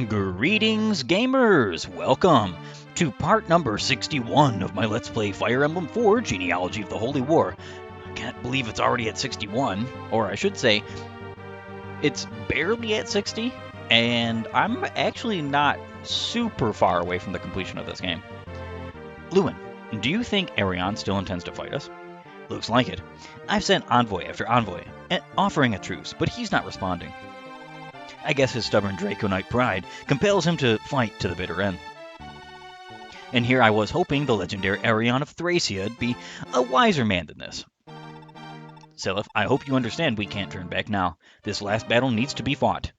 Greetings, gamers! Welcome to part number 61 of my Let's Play Fire Emblem 4 Genealogy of the Holy War. I can't believe it's already at 61, or I should say, it's barely at 60, and I'm actually not super far away from the completion of this game. Lewin, do you think Arion still intends to fight us? Looks like it. I've sent envoy after envoy, offering a truce, but he's not responding. I guess his stubborn Draconite pride compels him to fight to the bitter end. And here I was hoping the legendary Arion of Thracia would be a wiser man than this. Seliph, I hope you understand we can't turn back now. This last battle needs to be fought.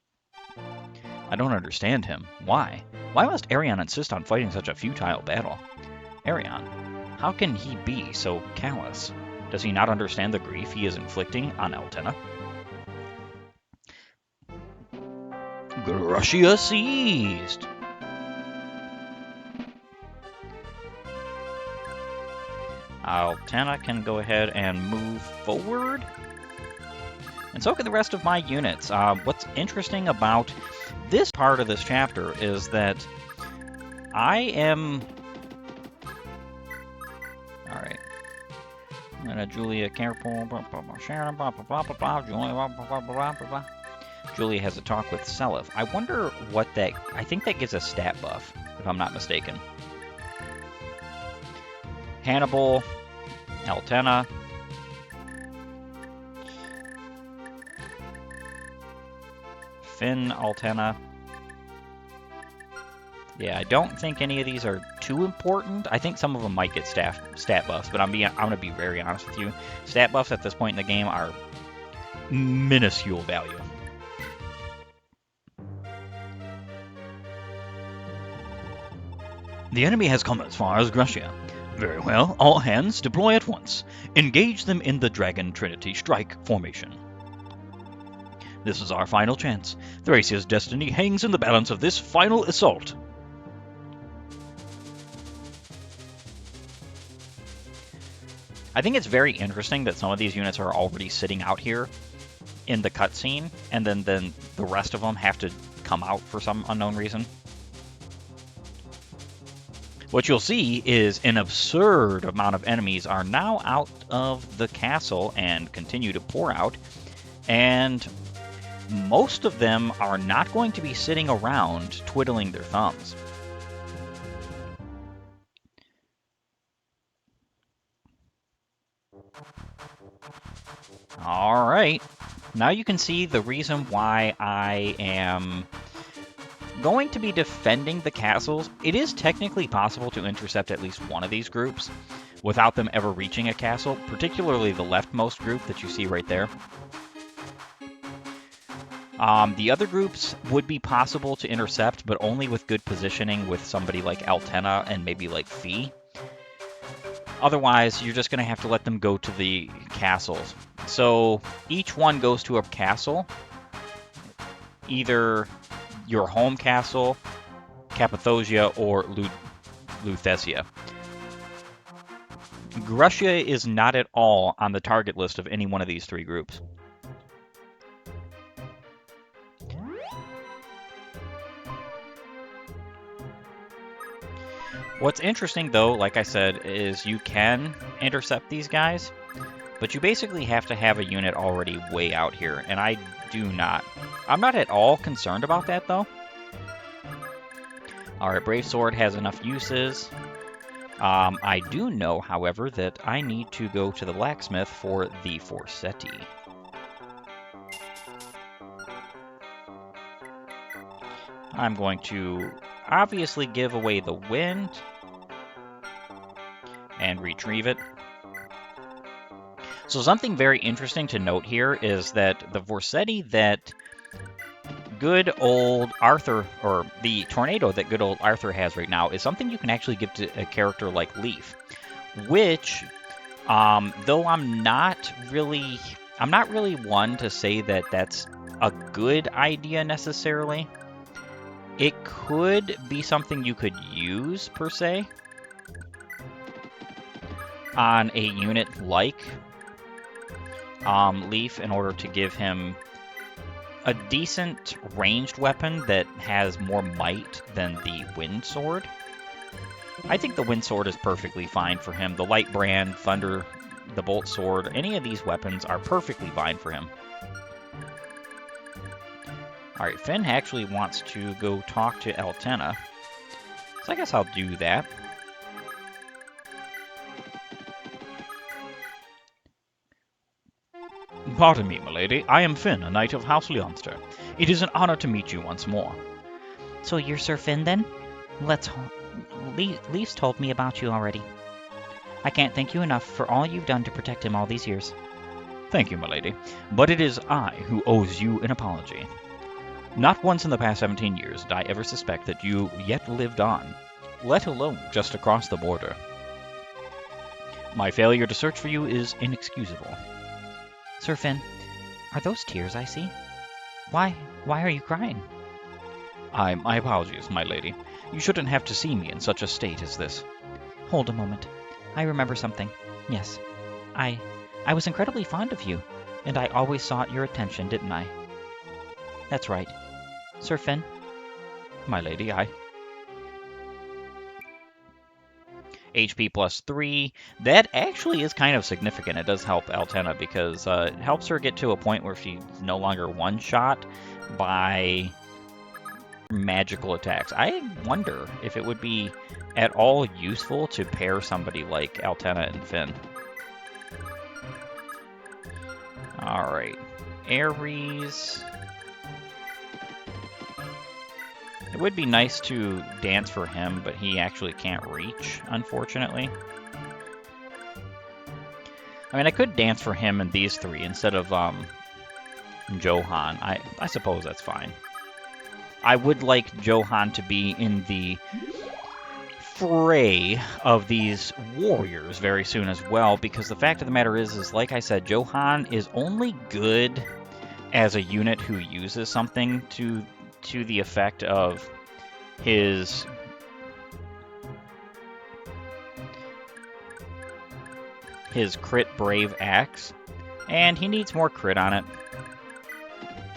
I don't understand him. Why? Why must Arion insist on fighting such a futile battle? Arion, how can he be so callous? Does he not understand the grief he is inflicting on Altena? Thracia seized! Altena can go ahead and move forward. And so can the rest of my units. What's interesting about this part of this chapter is that I am... Alright. Julia careful. Julia has a talk with Seliph. I wonder what that... I think that gives a stat buff, if I'm not mistaken. Hannibal, Altena. Finn, Altena. Yeah, I don't think any of these are too important. I think some of them might get stat buffs, but I'm going to be very honest with you. Stat buffs at this point in the game are minuscule value. The enemy has come as far as Thracia. Very well, all hands deploy at once. Engage them in the Dragon Trinity Strike formation. This is our final chance. Thracia's destiny hangs in the balance of this final assault. I think it's very interesting that some of these units are already sitting out here in the cutscene, and then the rest of them have to come out for some unknown reason. What you'll see is an absurd amount of enemies are now out of the castle and continue to pour out, and most of them are not going to be sitting around twiddling their thumbs. Alright, now you can see the reason why I am going to be defending the castles. It is technically possible to intercept at least one of these groups without them ever reaching a castle, particularly the leftmost group that you see right there. The other groups would be possible to intercept, but only with good positioning with somebody like Altena and maybe like Fee. Otherwise, you're just going to have to let them go to the castles. So each one goes to a castle, either your home castle, Cappadocia, or Thracia. Thracia is not at all on the target list of any one of these three groups. What's interesting, though, like I said, is you can intercept these guys, but you basically have to have a unit already way out here, and I do not. I'm not at all concerned about that, though. Alright, Brave Sword has enough uses. I do know, however, that I need to go to the blacksmith for the Forsetti. I'm going to obviously give away the wind and retrieve it. So something very interesting to note here is that the Forsetti that good old Arthur, or the tornado that good old Arthur has right now, is something you can actually give to a character like Leaf, which, though I'm not really one to say that that's a good idea necessarily. It could be something you could use, per se, on a unit like Leaf in order to give him a decent ranged weapon that has more might than the wind sword. I think the wind sword is perfectly fine for him. The light brand, thunder, the bolt sword, any of these weapons are perfectly fine for him. Alright, Finn actually wants to go talk to Altena, so I guess I'll do that. Pardon me, milady. I am Finn, a knight of House Leonster. It is an honor to meet you once more. So you're Sir Finn, then? Leaf's told me about you already. I can't thank you enough for all you've done to protect him all these years. Thank you, milady. But it is I who owes you an apology. Not once in the past 17 years did I ever suspect that you yet lived on, let alone just across the border. My failure to search for you is inexcusable. Sir Finn, are those tears I see? Why are you crying? My apologies, my lady. You shouldn't have to see me in such a state as this. Hold a moment. I remember something. Yes. I was incredibly fond of you, and I always sought your attention, didn't I? That's right. Sir Finn? My lady, HP plus 3. That actually is kind of significant. It does help Altena because it helps her get to a point where she's no longer one-shot by magical attacks. I wonder if it would be at all useful to pair somebody like Altena and Finn. Alright. Ares. It would be nice to dance for him, but he actually can't reach, unfortunately. I mean, I could dance for him and these three instead of Johan. I suppose that's fine. I would like Johan to be in the fray of these warriors very soon as well, because the fact of the matter is like I said, Johan is only good as a unit who uses something to the effect of his crit brave axe, and he needs more crit on it.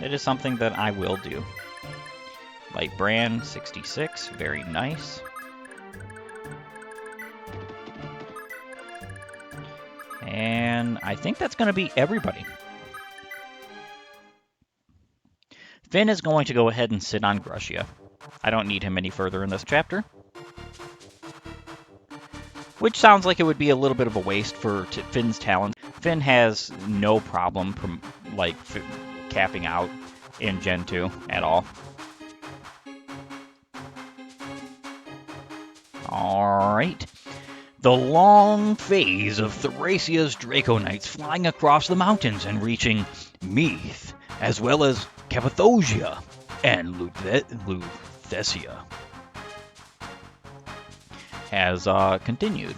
It is something that I will do. Light brand 66, very nice. And I think that's going to be everybody. Finn is going to go ahead and sit on Thracia. I don't need him any further in this chapter. Which sounds like it would be a little bit of a waste for Finn's talent. Finn has no problem from capping out in Gen 2 at all. Alright. The long phase of Thracia's Draco Knights flying across the mountains and reaching Meath, as well as Cappadocia and Lutetia, has continued.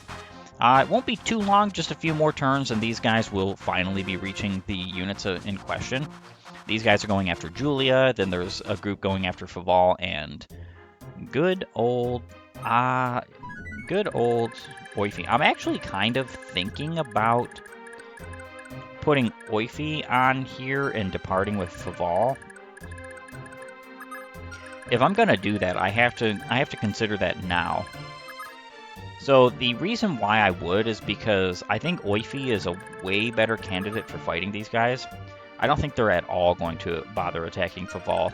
It won't be too long, just a few more turns, and these guys will finally be reaching the units in question. These guys are going after Julia, then there's a group going after Faval, and good old Oifi. I'm actually kind of thinking about putting Oifi on here and departing with Faval. If I'm gonna do that, I have to consider that now. So the reason why I would is because I think Oifi is a way better candidate for fighting these guys. I don't think they're at all going to bother attacking Faval.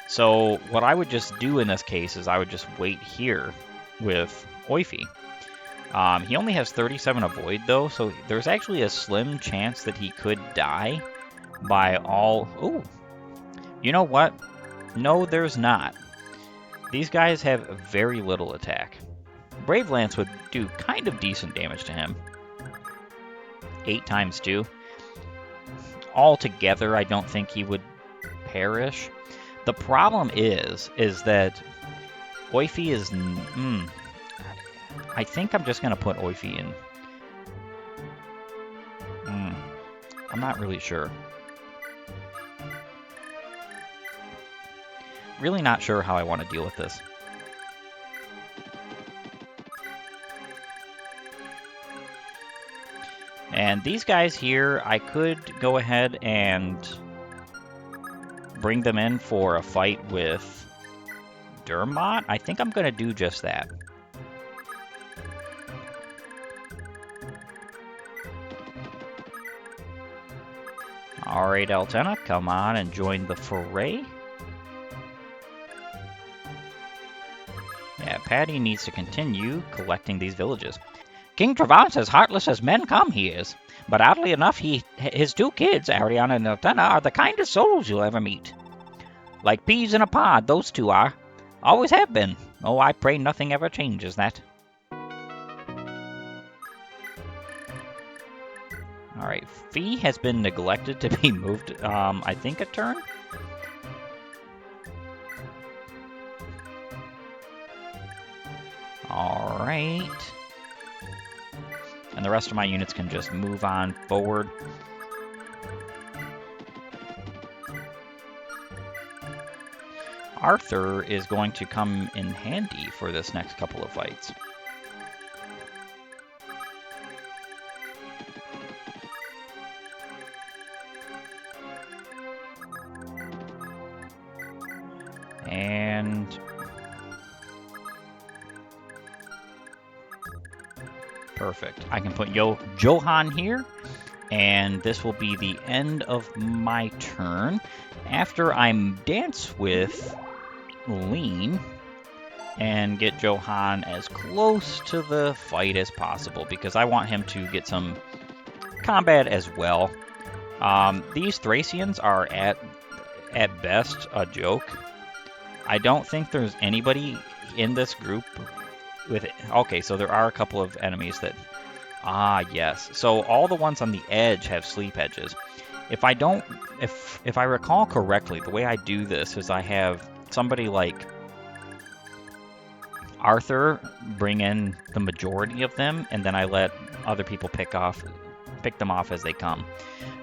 So what I would just do in this case is I would just wait here with Oifi. He only has 37 avoid though, so there's actually a slim chance that he could die by all... Ooh! You know what? No, there's not. These guys have very little attack. Brave Lance would do kind of decent damage to him. 8 times 2. Altogether, I don't think he would perish. The problem is that Oifi is... I think I'm just going to put Oifi in. I'm not really sure. Really not sure how I want to deal with this. And these guys here, I could go ahead and bring them in for a fight with Dermot, I think I'm going to do just that. Alright, Altena, come on and join the foray. Yeah, Patty needs to continue collecting these villages. King Travant's as heartless as men come, he is. But oddly enough, his 2 kids, Arion and Altena, are the kindest souls you'll ever meet. Like peas in a pod, those 2 are. Always have been. Oh, I pray nothing ever changes that. Alright, Fee has been neglected to be moved, I think a turn? Alright. And the rest of my units can just move on forward. Arthur is going to come in handy for this next couple of fights. And perfect. I can put Johan here, and this will be the end of my turn. After I dance with Lean and get Johan as close to the fight as possible, because I want him to get some combat as well. These Thracians are at best a joke. I don't think there's anybody in this group with it. Okay, so there are a couple of enemies that... Ah, yes. So all the ones on the edge have sleep edges. If I recall correctly, the way I do this is I have somebody like Arthur bring in the majority of them, and then I let other people pick them off as they come.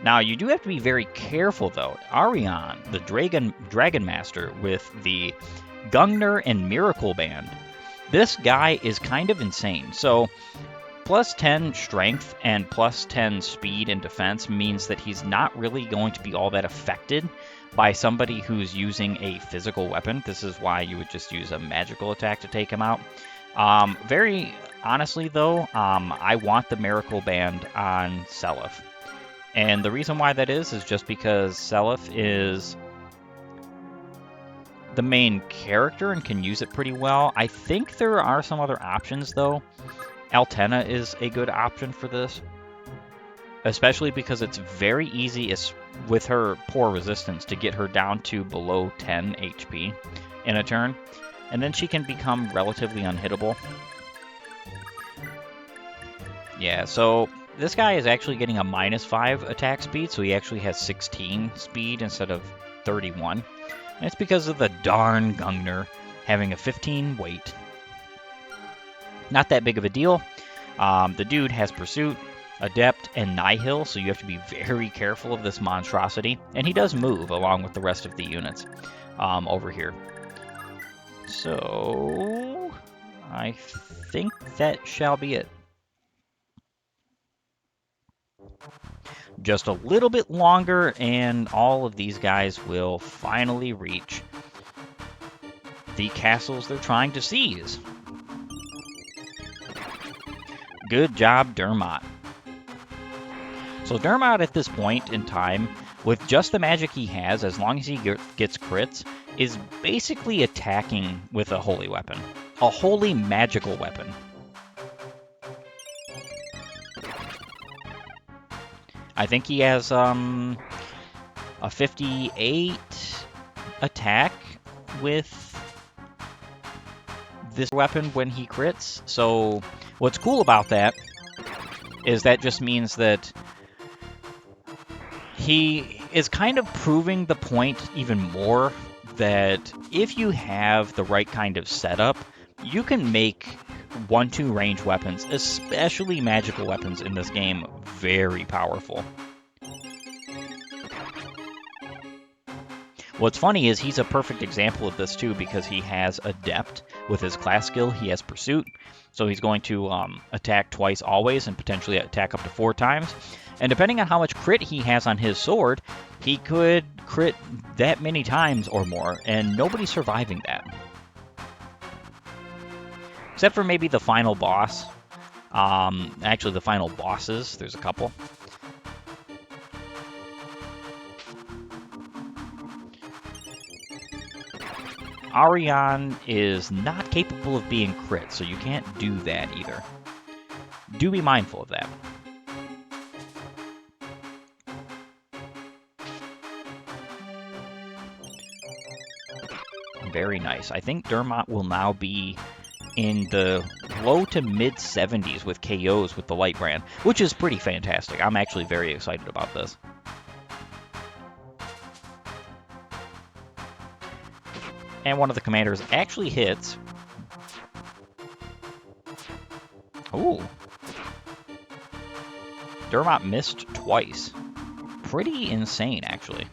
Now, you do have to be very careful, though. Arion, the Dragon Master with the Gungnir and Miracle Band, this guy is kind of insane. So, plus 10 strength and plus 10 speed and defense means that he's not really going to be all that affected by somebody who's using a physical weapon. This is why you would just use a magical attack to take him out. Very honestly, though, I want the Miracle Band on Seliph. And the reason why that is just because Seliph is the main character and can use it pretty well. I think there are some other options, though. Altena is a good option for this, especially because it's very easy with her poor resistance to get her down to below 10 HP in a turn, and then she can become relatively unhittable. Yeah, so this guy is actually getting a -5 attack speed, so he actually has 16 speed instead of 31. And it's because of the darn Gungnir having a 15 weight. Not that big of a deal. The dude has Pursuit, Adept, and Nihil, so you have to be very careful of this monstrosity. And he does move along with the rest of the units over here. So I think that shall be it. Just a little bit longer, and all of these guys will finally reach the castles they're trying to seize. Good job, Dermot. So Dermot at this point in time, with just the magic he has, as long as he gets crits, is basically attacking with a holy weapon. A holy magical weapon. I think he has a 58 attack with this weapon when he crits. So what's cool about that is that just means that he is kind of proving the point even more that if you have the right kind of setup, you can make 1-2 range weapons, especially magical weapons in this game, very powerful. What's funny is he's a perfect example of this too, because he has Adept with his class skill. He has Pursuit, so he's going to attack twice always and potentially attack up to 4 times. And depending on how much crit he has on his sword, he could crit that many times or more, and nobody's surviving that. Except for maybe the final boss. Actually, the final bosses. There's a couple. Arion is not capable of being crit, so you can't do that either. Do be mindful of that. Very nice. I think Dermot will now be in the low to mid 70s with KOs with the light brand, which is pretty fantastic. I'm actually very excited about this. And one of the commanders actually hits. Ooh. Dermot missed twice. Pretty insane, actually.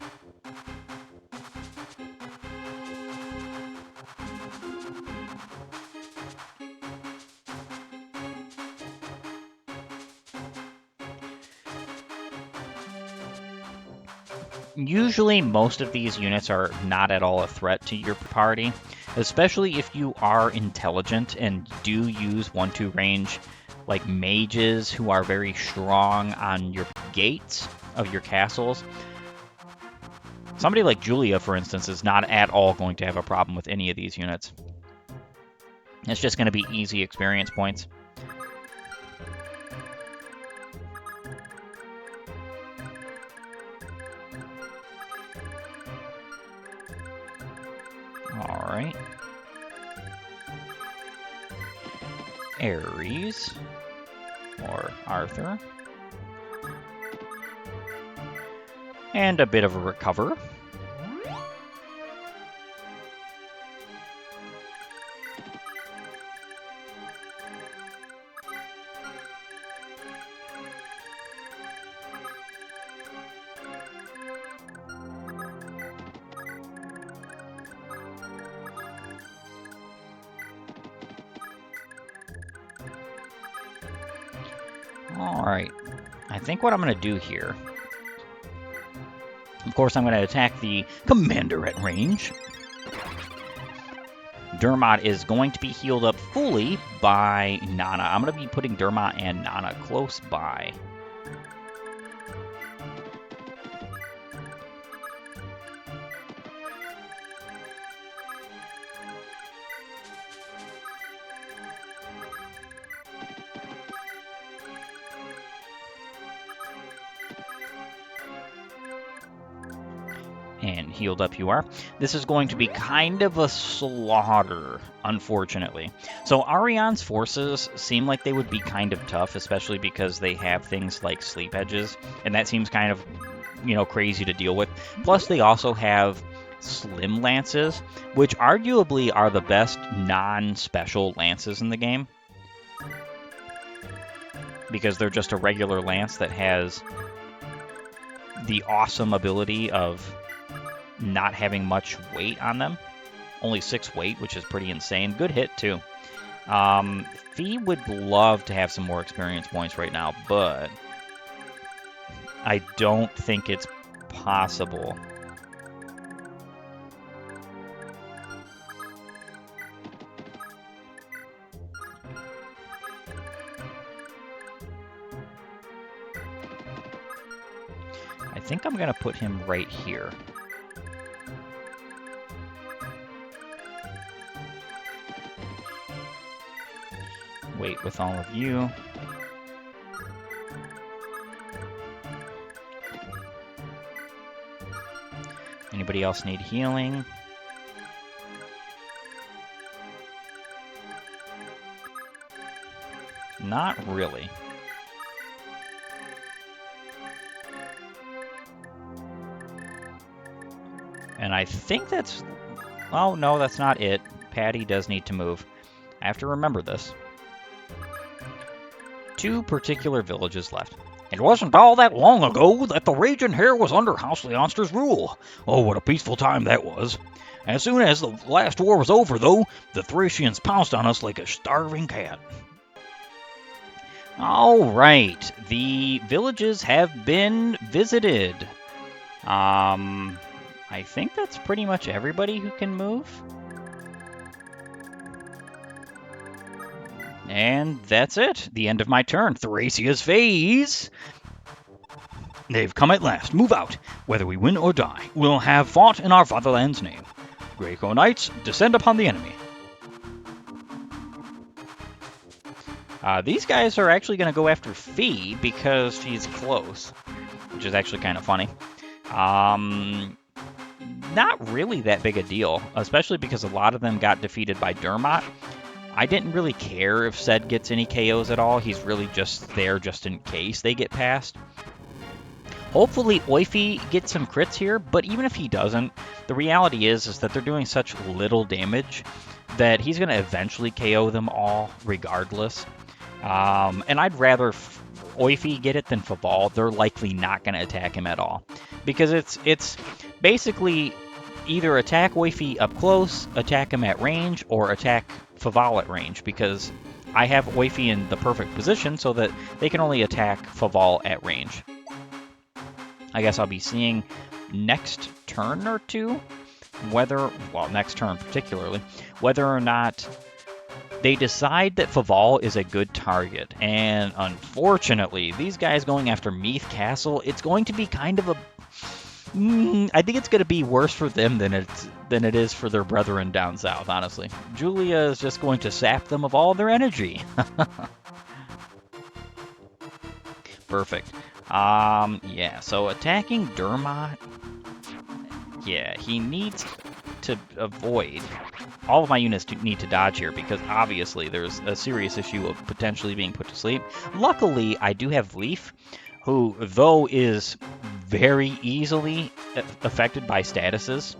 Usually, most of these units are not at all a threat to your party, especially if you are intelligent and do use 1-2 range, like mages who are very strong on your gates of your castles. Somebody like Julia, for instance, is not at all going to have a problem with any of these units. It's just going to be easy experience points. Alright. Ares. Or Arthur. And a bit of a recover. Alright, I think what I'm going to do here, of course I'm going to attack the commander at range. Dermot is going to be healed up fully by Nana. I'm going to be putting Dermot and Nana close by. And healed up you are. This is going to be kind of a slaughter, unfortunately. So Arion's forces seem like they would be kind of tough, especially because they have things like sleep edges, and that seems kind of, crazy to deal with. Plus, they also have slim lances, which arguably are the best non-special lances in the game, because they're just a regular lance that has the awesome ability of not having much weight on them. Only 6 weight, which is pretty insane. Good hit, too. Fee would love to have some more experience points right now, but I don't think it's possible. I think I'm going to put him right here. Wait with all of you. Anybody else need healing? Not really. And I think that's... Oh, no, that's not it. Patty does need to move. I have to remember this. 2 particular villages left. It wasn't all that long ago that the region here was under House Leonster's rule. Oh, what a peaceful time that was. As soon as the last war was over, though, the Thracians pounced on us like a starving cat. All right, the villages have been visited. I think that's pretty much everybody who can move. And that's it. The end of my turn. Thracia's phase. They've come at last. Move out. Whether we win or die, we'll have fought in our fatherland's name. Greco Knights, descend upon the enemy. These guys are actually going to go after Fee because she's close, which is actually kind of funny. Not really that big a deal, especially because a lot of them got defeated by Dermot. I didn't really care if Ced gets any KOs at all. He's really just there just in case they get past. Hopefully Oifi gets some crits here, but even if he doesn't, the reality is that they're doing such little damage that he's going to eventually KO them all regardless. And I'd rather Oifi get it than Faval. They're likely not going to attack him at all, because it's basically either attack Oifi up close, attack him at range, or attack Faval at range, because I have Oifi in the perfect position so that they can only attack Faval at range. I guess I'll be seeing next turn or two next turn particularly, whether or not they decide that Faval is a good target. And unfortunately, these guys going after Meath Castle, it's going to be kind of a... I think it's going to be worse for them than it is for their brethren down south, honestly. Julia is just going to sap them of all their energy. Perfect. Yeah, so attacking Dermot, yeah, he needs to avoid. All of my units need to dodge here because obviously there's a serious issue of potentially being put to sleep. Luckily, I do have Leaf, who, though is very easily affected by statuses,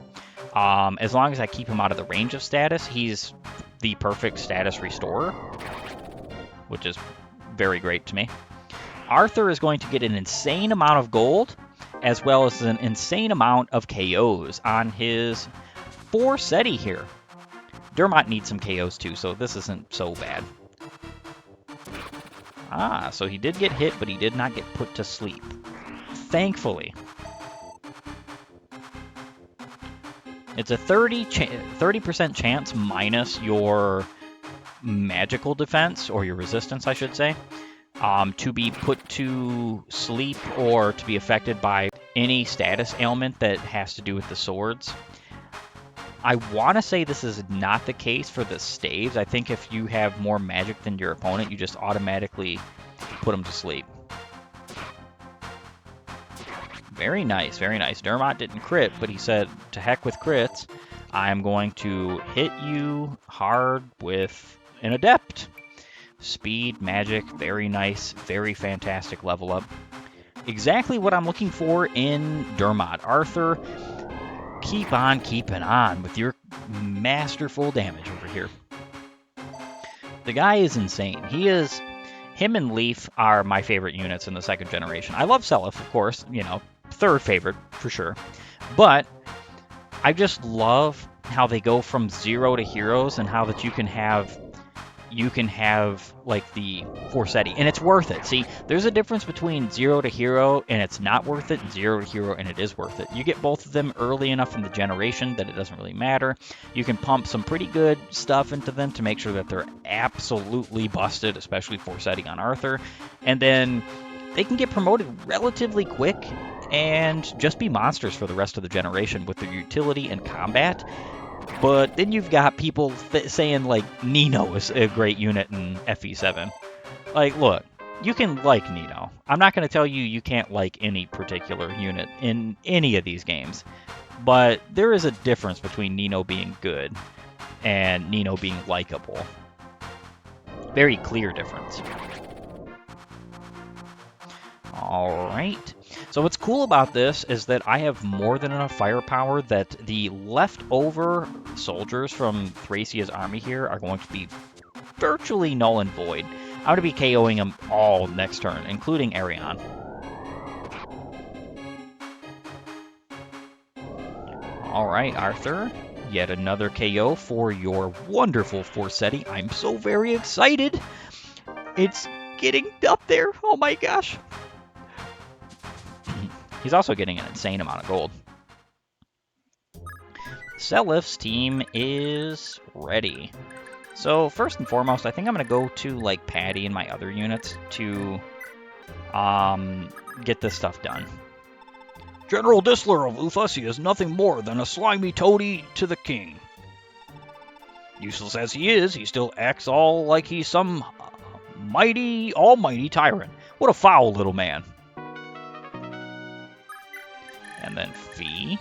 as long as I keep him out of the range of status, he's the perfect status restorer, which is very great to me. Arthur is going to get an insane amount of gold, as well as an insane amount of KOs on his 4 SETI here. Dermot needs some KOs too, so this isn't so bad. So he did get hit, but he did not get put to sleep. Thankfully. It's a 30% chance minus your magical defense, or your resistance, I should say, to be put to sleep or to be affected by any status ailment that has to do with the swords. I want to say this is not the case for the staves. I think if you have more magic than your opponent, you just automatically put them to sleep. Very nice, very nice. Dermot didn't crit, but he said, to heck with crits. I'm going to hit you hard with an adept. Speed, magic, very nice, very fantastic level up. Exactly what I'm looking for in Dermot. Arthur, keep on keeping on with your masterful damage over here. The guy is insane. Him and Leaf are my favorite units in the 2nd generation. I love Seliph, of course, 3rd favorite for sure. But I just love how they go from 0 to heroes, and how that you can have like the 4 SETI, and it's worth it. See, there's a difference between 0 to hero and it's not worth it, and 0 to hero and it is worth it. You get both of them early enough in the generation that it doesn't really matter. You can pump some pretty good stuff into them to make sure that they're absolutely busted, especially 4 SETI on Arthur, and then they can get promoted relatively quick and just be monsters for the rest of the generation with their utility and combat. But then you've got people saying, like, Nino is a great unit in FE7. Like, look, you can like Nino. I'm not going to tell you you can't like any particular unit in any of these games. But there is a difference between Nino being good and Nino being likable. Very clear difference. Alright. So what's cool about this is that I have more than enough firepower that the leftover soldiers from Thracia's army here are going to be virtually null and void. I'm going to be KOing them all next turn, including Arion. Alright, Arthur. Yet another KO for your wonderful 4 SETI. I'm so very excited. It's getting up there. Oh my gosh. He's also getting an insane amount of gold. Seliph's team is ready. So first and foremost, I think I'm going to go to like Patty and my other units to get this stuff done. General Disler of Thracia is nothing more than a slimy toady to the king. Useless as he is, he still acts all like he's some almighty tyrant. What a foul little man. And then Fee.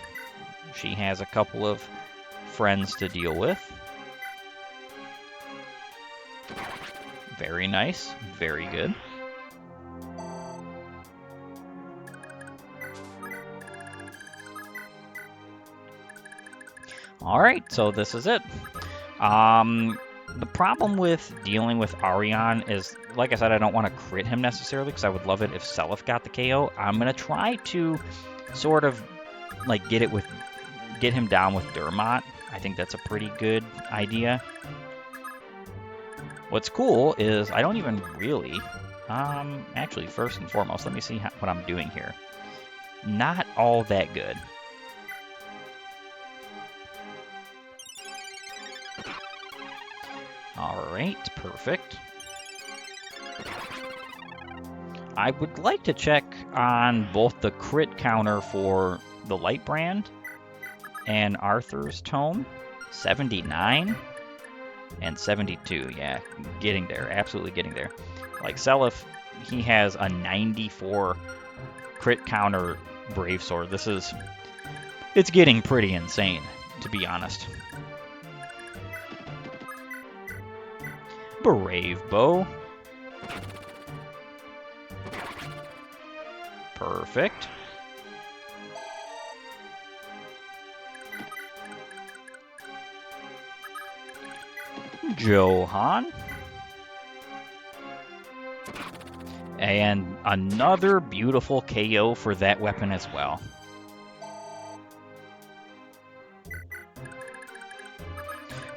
She has a couple of friends to deal with. Very nice. Very good. Alright, so this is it. The problem with dealing with Arion is, like I said, I don't want to crit him necessarily because I would love it if Seliph got the KO. I'm going to try to sort of like get him down with Dermot. I think that's a pretty good idea. What's cool is I don't even really, actually first and foremost, let me see what I'm doing here. Not all that good. Alright, perfect. I would like to check on both the crit counter for the Light Brand and Arthur's Tome. 79 and 72. Yeah, getting there. Absolutely getting there. Like Seliph, he has a 94 crit counter Brave Sword. It's getting pretty insane, to be honest. Brave Bow. Perfect. Johan. And another beautiful KO for that weapon as well.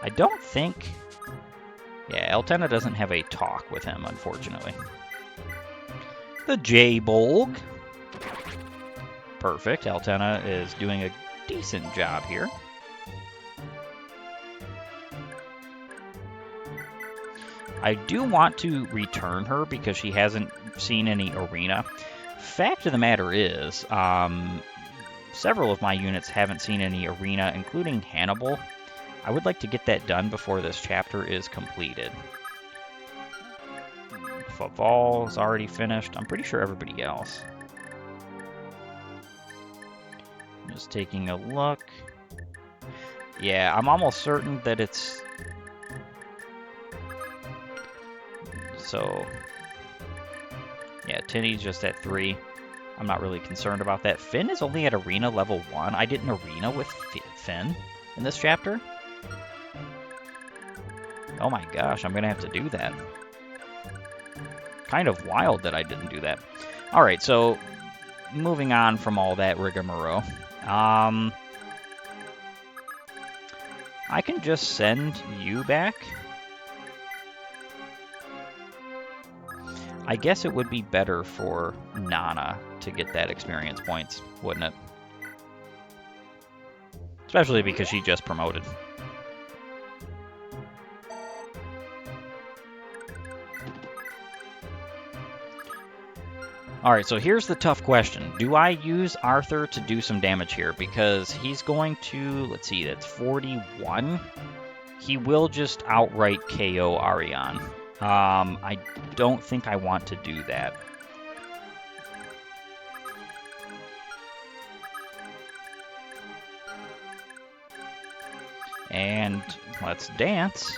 I don't think... Yeah, Eltenna doesn't have a talk with him, unfortunately. The J-Bolg. Perfect. Eltenna is doing a decent job here. I do want to return her because she hasn't seen any arena. Fact of the matter is, several of my units haven't seen any arena, including Hannibal. I would like to get that done before this chapter is completed. Faval is already finished. I'm pretty sure everybody else. Just taking a look. Yeah, I'm almost certain that it's... So, yeah, Tinny's just at 3. I'm not really concerned about that. Finn is only at arena level 1. I did an arena with Finn in this chapter. Oh my gosh, I'm going to have to do that. Kind of wild that I didn't do that. Alright, so moving on from all that rigmarole. I can just send you back. I guess it would be better for Nana to get that experience points, wouldn't it? Especially because she just promoted. Alright, so here's the tough question. Do I use Arthur to do some damage here? Because he's going to, let's see, that's 41. He will just outright KO Arion. I don't think I want to do that. And let's dance.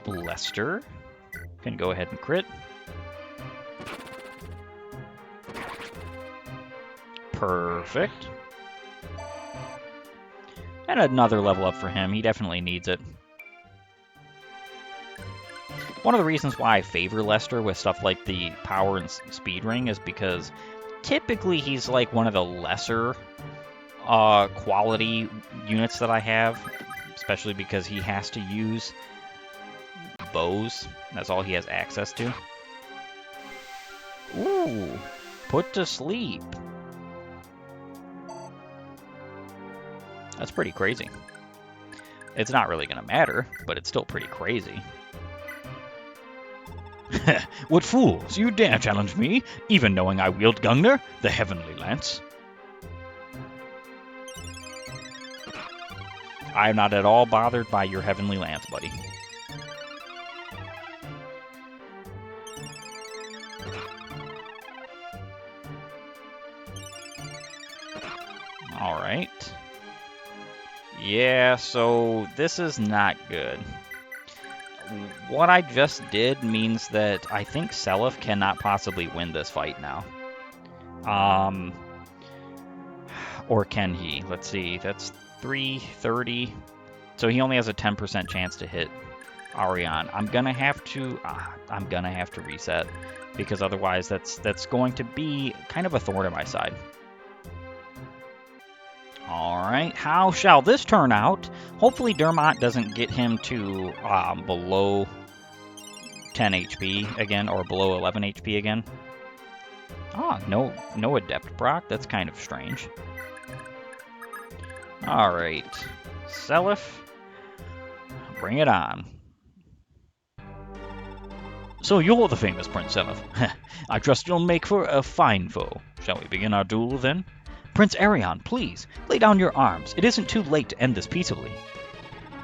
Lester can go ahead and crit. Perfect. And another level up for him. He definitely needs it. One of the reasons why I favor Lester with stuff like the power and speed ring is because typically he's like one of the lesser quality units that I have, especially because he has to use bows. That's all he has access to. Ooh, put to sleep. That's pretty crazy. It's not really going to matter, but it's still pretty crazy. What fools! You dare challenge me, even knowing I wield Gungnir, the heavenly lance. I'm not at all bothered by your heavenly lance, buddy. Alright. Yeah, so this is not good. What I just did means that I think Seliph cannot possibly win this fight now. Or can he? Let's see. That's 330. So he only has a 10% chance to hit Arion. I'm gonna have to reset, because otherwise that's going to be kind of a thorn in my side. Alright, how shall this turn out? Hopefully Dermot doesn't get him to below 10 HP again, or below 11 HP again. Ah, no Adept Brock, that's kind of strange. Alright, Seliph, bring it on. So you're the famous Prince Seliph. I trust you'll make for a fine foe. Shall we begin our duel then? Prince Arion, please, lay down your arms. It isn't too late to end this peaceably.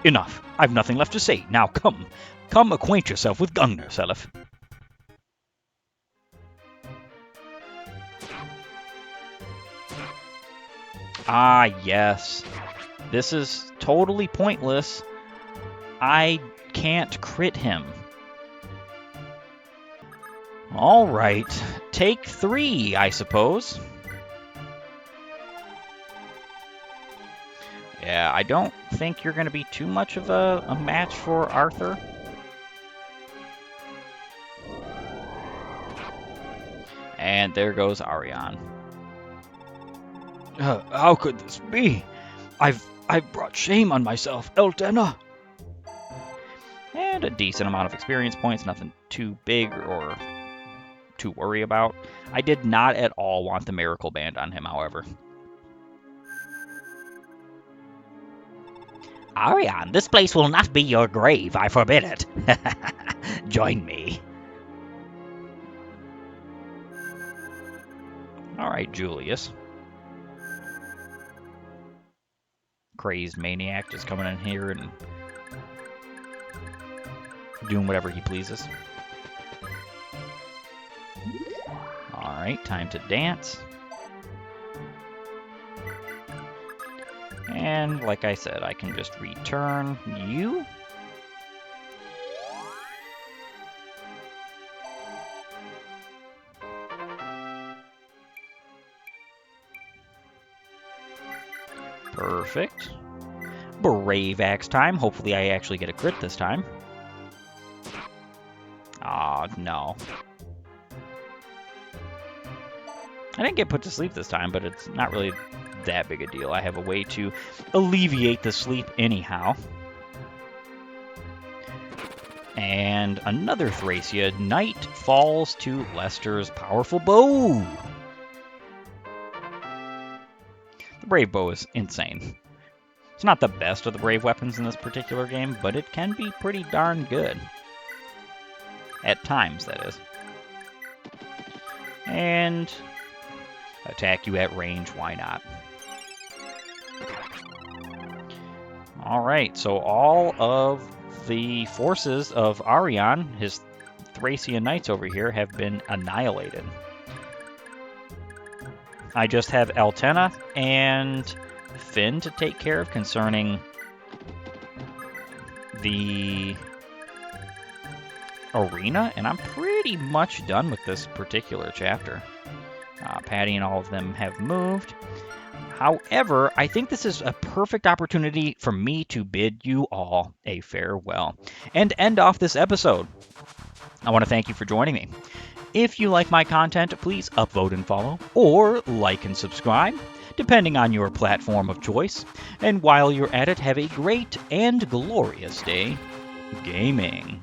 Enough. I've nothing left to say. Now come. Come acquaint yourself with Gungnir, Seliph. Ah, yes. This is totally pointless. I can't crit him. All right. Take 3, I suppose. Yeah, I don't think you're going to be too much of a match for Arthur. And there goes Arion. How could this be? I've brought shame on myself, Eldena. And a decent amount of experience points, nothing too big or to worry about. I did not at all want the Miracle Band on him, however. Arion, this place will not be your grave, I forbid it. Join me. Alright, Julius. Crazed maniac just coming in here and doing whatever he pleases. Alright, time to dance. And like I said, I can just return you. Perfect. Brave Axe time. Hopefully I actually get a crit this time. Aw, no. I didn't get put to sleep this time, but it's not really that big a deal. I have a way to alleviate the sleep anyhow. And another Thracia. Night falls to Lester's powerful bow. The Brave Bow is insane. It's not the best of the Brave weapons in this particular game, but it can be pretty darn good. At times, that is. And attack you at range, why not? Alright, so all of the forces of Arion, his Thracian knights over here, have been annihilated. I just have Altena and Finn to take care of concerning the arena, and I'm pretty much done with this particular chapter. Patty and all of them have moved. However, I think this is a perfect opportunity for me to bid you all a farewell and end off this episode. I want to thank you for joining me. If you like my content, please upvote and follow, or like and subscribe, depending on your platform of choice. And while you're at it, have a great and glorious day gaming.